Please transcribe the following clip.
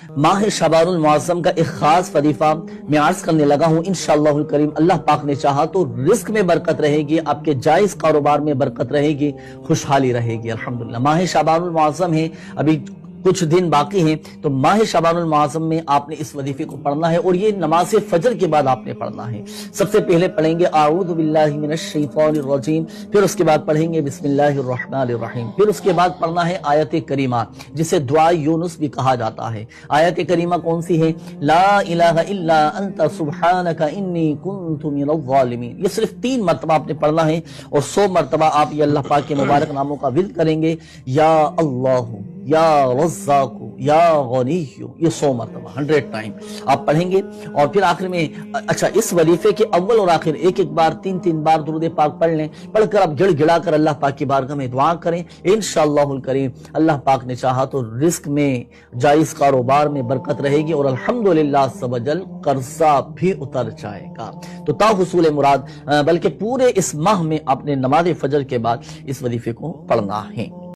ماہ شعبان المعظم کا ایک خاص وظیفہ میں عرض کرنے لگا ہوں، انشاءاللہ الکریم اللہ پاک نے چاہا تو رزق میں برکت رہے گی، آپ کے جائز کاروبار میں برکت رہے گی، خوشحالی رہے گی الحمدللہ۔ ماہ شعبان المعظم ہے، ابھی کچھ دن باقی ہیں، تو ماہ شعبان المعظم میں آپ نے اس وظیفے کو پڑھنا ہے، اور یہ نماز فجر کے بعد آپ نے پڑھنا ہے۔ سب سے پہلے پڑھیں گے اعوذ باللہ من الشیطان الرجیم، پھر اس کے بعد پڑھیں گے بسم اللہ الرحمن الرحیم، پھر اس کے بعد پڑھنا ہے آیت کریمہ جسے دعا یونس بھی کہا جاتا ہے۔ آیت کریمہ کون سی ہے؟ لا الہ الا انت سبحانک انی کنت من الظالمین۔ یہ صرف 3 مرتبہ آپ نے پڑھنا ہے، اور 100 مرتبہ آپ یہ اللہ پاک کے مبارک ناموں کا ورد کریں گے، یا اللہ، یا رزاق، یا غنی، یہ 100 مرتبہ 100 ٹائم آپ پڑھیں گے۔ اور پھر آخر میں اچھا اس وظیفے کے اول اور آخر ایک بار 3 بار درود پاک پڑھ لیں، پڑھ کر اب گڑ گڑا کر اللہ پاک کی بارگاہ میں دعا کریں، انشاءاللہ الکریم اللہ پاک نے چاہا تو رزق میں، جائز کاروبار میں برکت رہے گی، اور الحمدللہ عز و جل قرضہ بھی اتر جائے گا۔ تو تا حصول مراد، بلکہ پورے اس ماہ میں آپ نے نماز فجر کے بعد اس وظیفے کو پڑھنا ہے۔